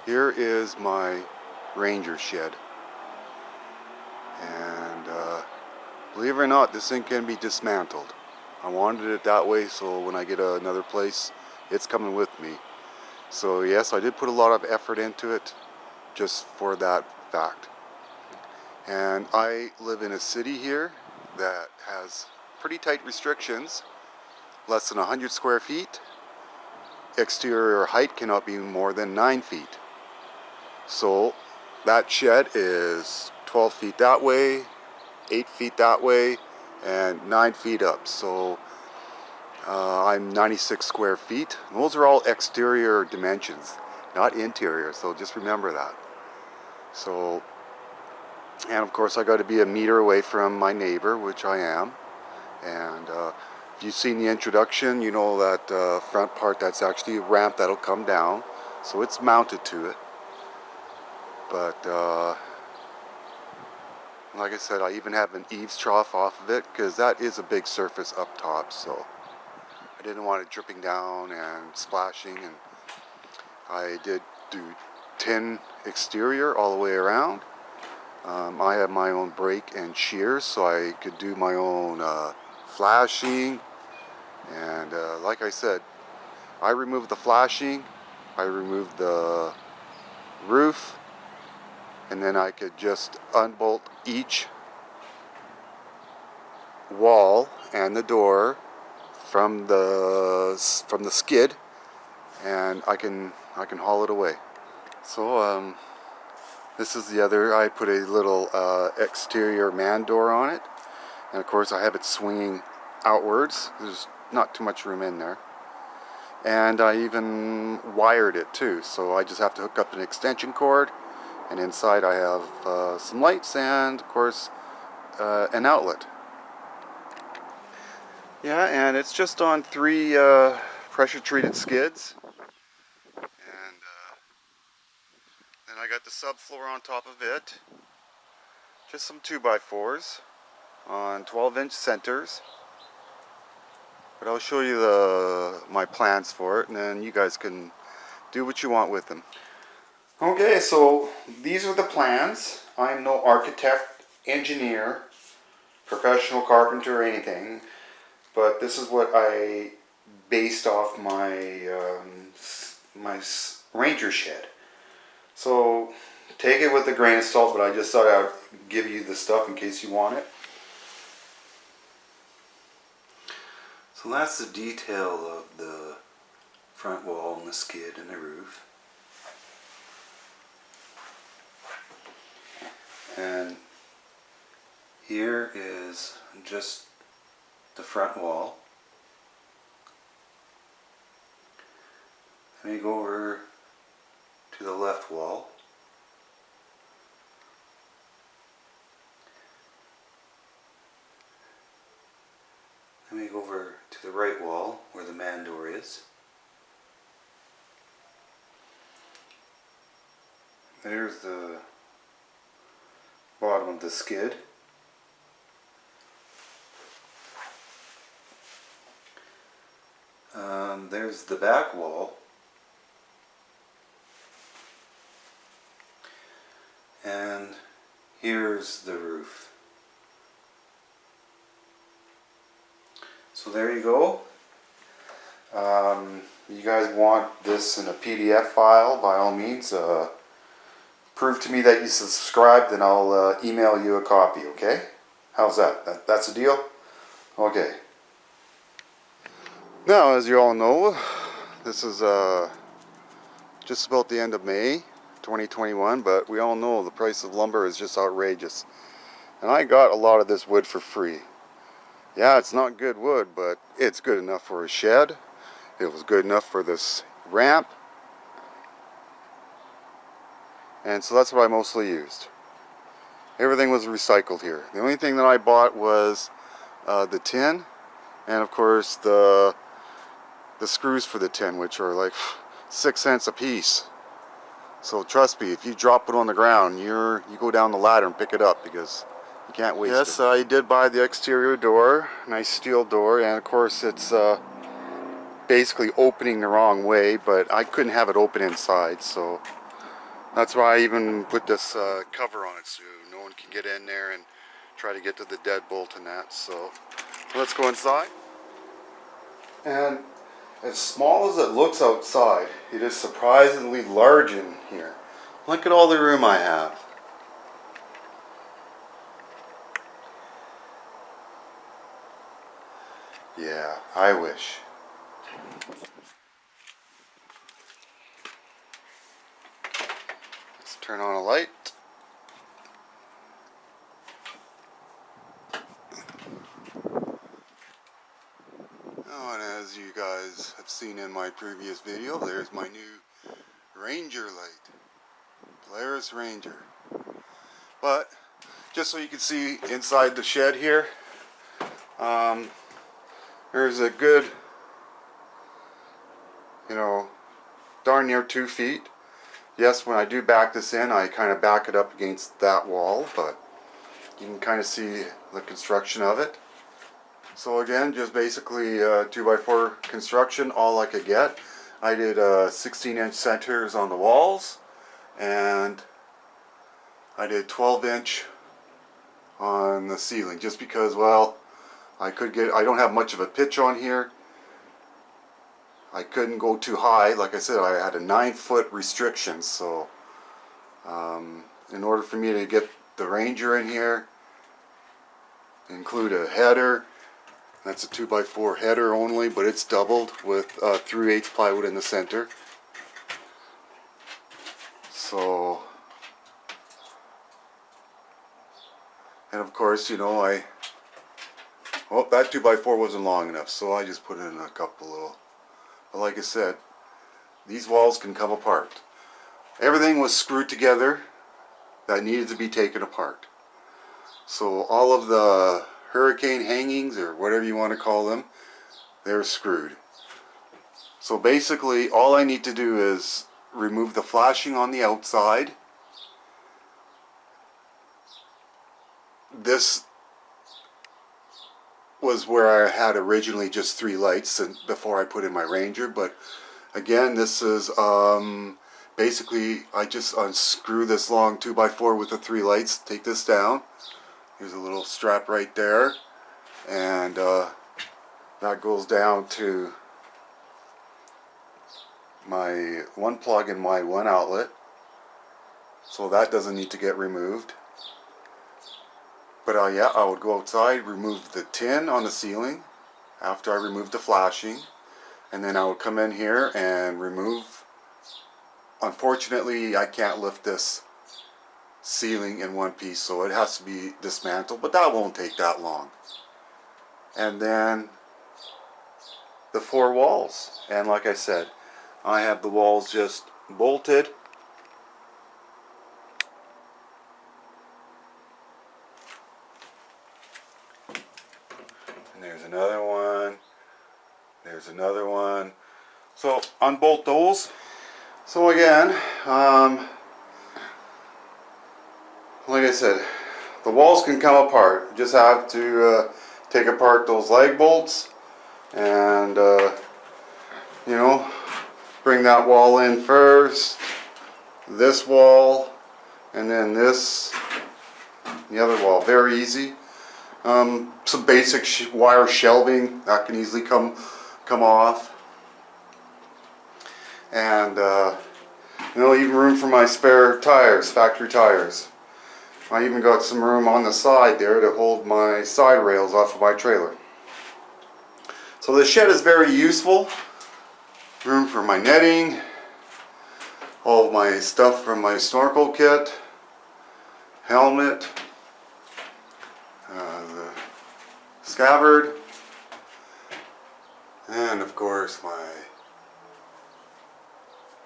Here is my Ranger shed, and believe it or not, this thing can be dismantled. I wanted it that way, so when I get another place, it's coming with me. So yes, I did put a lot of effort into it just for that fact. And I live in a city here that has pretty tight restrictions. Less than 100 square feet. Exterior height cannot be more than 9 feet. So that shed is 12 feet that way, 8 feet that way, and 9 feet up. So I'm 96 square feet. Those are all exterior dimensions, not interior, so just remember that. So, and of course I got to be a meter away from my neighbor, which I am. And if you've seen the introduction, you know that front part, that's actually a ramp that'll come down. So it's mounted to it. But like I said, I even have an eaves trough off of it because that is a big surface up top. So I didn't want it dripping down and splashing. And I did do tin exterior all the way around. I have my own brake and shears, so I could do my own flashing. And like I said, I removed the flashing, I removed the roof, and then I could just unbolt each wall and the door from the skid, and I can haul it away. So this is the other. I put a little exterior man door on it, and of course I have it swinging outwards. There's not too much room in there, and I even wired it too. So I just have to hook up an extension cord. And inside I have some lights and, of course, an outlet. Yeah, and it's just on 3 pressure-treated skids. And then I got the subfloor on top of it. Just some 2x4s on 12-inch centers. But I'll show you my plans for it, and then you guys can do what you want with them. Okay, so these are the plans. I'm no architect, engineer, professional carpenter or anything, but this is what I based off my my Ranger shed. So take it with a grain of salt, but I just thought I'd give you the stuff in case you want it. So that's the detail of the front wall and the skid and the roof. And Here is just the front wall. Let me go over to the left wall. Let me go over to the right wall where the man door is. There's the bottom of the skid. There's the back wall. And here's the roof. So there you go. You guys want this in a PDF file, by all means, prove to me that you subscribed and I'll email you a copy, okay? How's that? That's a deal? Okay. Now, as you all know, this is just about the end of May 2021, but we all know the price of lumber is just outrageous. And I got a lot of this wood for free. Yeah, it's not good wood, but it's good enough for a shed. It was good enough for this ramp. And so that's what I mostly used. Everything was recycled here. The only thing that I bought was the tin, and of course the screws for the tin, which are like 6 cents a piece. So trust me, if you drop it on the ground, you go down the ladder and pick it up because you can't waste it. Yes, I did buy the exterior door, nice steel door, and of course it's basically opening the wrong way, but I couldn't have it open inside, so that's why I even put this cover on it so no one can get in there and try to get to the deadbolt and that. So let's go inside. And as small as it looks outside, it is surprisingly large in here. Look at all the room I have. Yeah, I wish. Let's turn on a light. Oh, and as you guys have seen in my previous video, there's my new Ranger light. Polaris Ranger. But, just so you can see inside the shed here, there's a good, darn near 2 feet. Yes, when I do back this in, I kind of back it up against that wall, but you can kind of see the construction of it. So again, just basically 2x4 construction, all I could get. I did 16-inch centers on the walls, and I did 12-inch on the ceiling, just because, well, I don't have much of a pitch on here. I couldn't go too high. Like I said, I had a 9-foot restriction, so in order for me to get the Ranger in here, include a header. That's a 2x4 header only, but it's doubled with 3/8 plywood in the center. So, and of course, that 2x4 wasn't long enough, so I just put in a couple little. But like I said, these walls can come apart. Everything was screwed together that needed to be taken apart. So all of the hurricane hangings, or whatever you want to call them, they're screwed. So basically all I need to do is remove the flashing on the outside. This was where I had originally just 3 lights before I put in my Ranger, but again, this is basically I just unscrew this long 2x4 with the 3 lights, take this down. Here's a little strap right there, and that goes down to my one plug and my one outlet, so that doesn't need to get removed. But yeah, I would go outside, remove the tin on the ceiling after I removed the flashing, and then I would come in here and remove. Unfortunately, I can't lift this ceiling in one piece, so it has to be dismantled, but that won't take that long. And then the 4 walls, and like I said, I have the walls just bolted. And there's another one. There's another one. So unbolt those. So again, like I said, the walls can come apart. You just have to take apart those leg bolts and you know, bring that wall in first, this wall, and then this, the other wall. Very easy. Some basic wire shelving that can easily come off, and you know, even room for my spare tires, factory tires. I even got some room on the side there to hold my side rails off of my trailer. So this shed is very useful. Room for my netting, all of my stuff from my snorkel kit, helmet, the scabbard, and of course my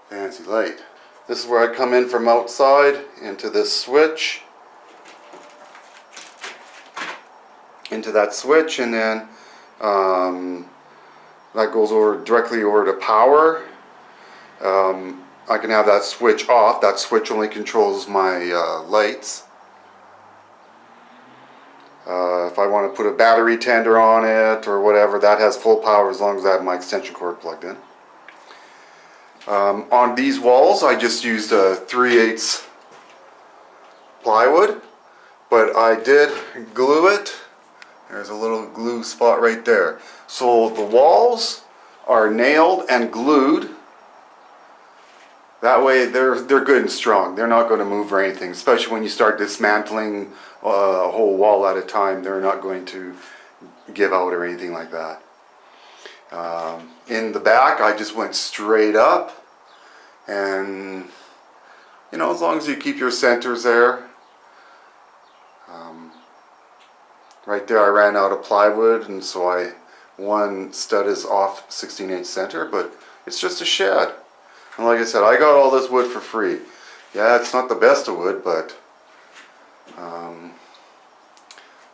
fancy light. This is where I come in from outside into this switch, into that switch, and then that goes directly over to power. I can have that switch off. That switch only controls my lights. If I want to put a battery tender on it or whatever, that has full power as long as I have my extension cord plugged in. On these walls, I just used a 3/8 plywood, but I did glue it. There's a little glue spot right there. So the walls are nailed and glued. That way they're good and strong. They're not going to move or anything, especially when you start dismantling a whole wall at a time. They're not going to give out or anything like that. In the back, I just went straight up, and you know, as long as you keep your centers there. Right there I ran out of plywood, and so one stud is off 16/8 center, but it's just a shed. And like I said, I got all this wood for free. Yeah, it's not the best of wood, but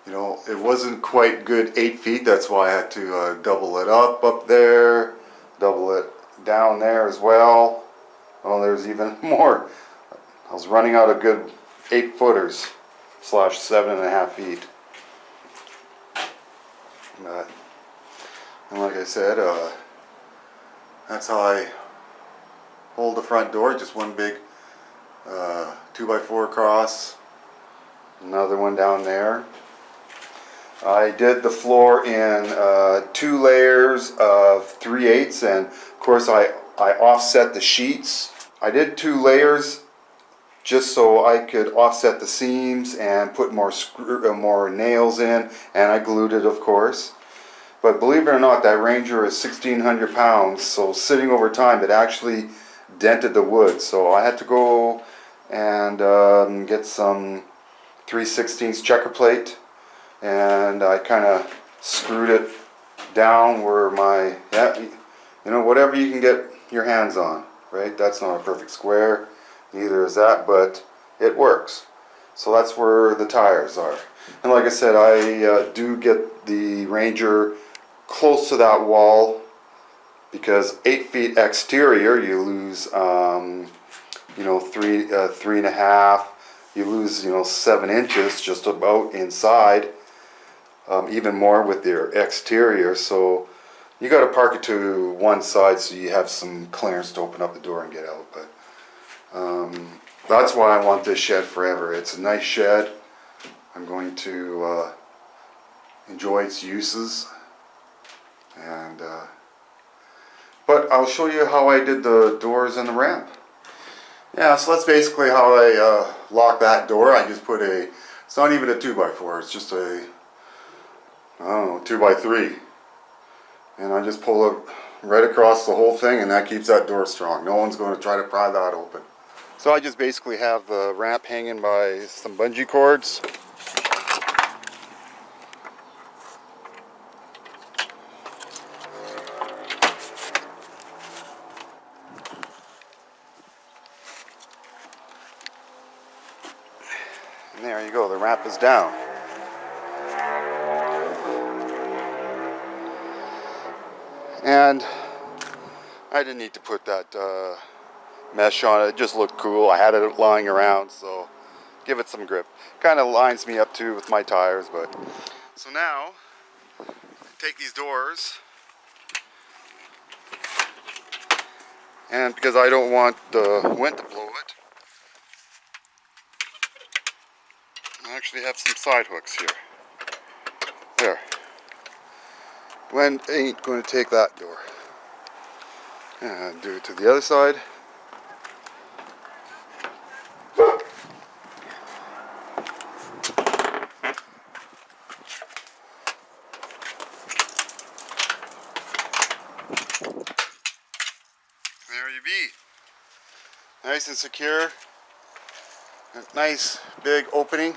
you know, it wasn't quite good 8 feet. That's why I had to double it up there, double it down there as well. Oh, there's even more. I was running out of good 8-footers / 7.5 feet. And like I said, that's how I hold the front door. Just one big 2x4 across, another one down there. I did the floor in 2 layers of 3/8, and of course I offset the sheets. I did 2 layers just so I could offset the seams and put more nails in, and I glued it, of course. But believe it or not, that Ranger is 1,600 pounds, so sitting over time it actually dented the wood. So I had to go and get some 3/16 checker plate, and I kind of screwed it down where my, you know, whatever you can get your hands on, right? That's not a perfect square, neither is that, but it works. So that's where the tires are. And like I said, I do get the Ranger close to that wall, because 8 feet exterior, you lose, you know, 3.5. You lose, you know, 7 inches just about inside, even more with your exterior. So you got to park it to one side so you have some clearance to open up the door and get out. But that's why I want this shed forever. It's a nice shed. I'm going to enjoy its uses, and but I'll show you how I did the doors and the ramp. Yeah, so that's basically how I lock that door. I just put it's not even a 2x4, it's just a, I don't know, 2x3. And I just pull it right across the whole thing, and that keeps that door strong. No one's going to try to pry that open. So I just basically have the ramp hanging by some bungee cords. And there you go, the ramp is down. And I didn't need to put that mesh on it. It just looked cool. I had it lying around, so give it some grip. Kind of lines me up too with my tires, but. So now, take these doors, and because I don't want the wind to blow it, I actually have some side hooks here. There. Wind ain't going to take that door. And do it to the other side. There you be. Nice and secure. A nice big opening.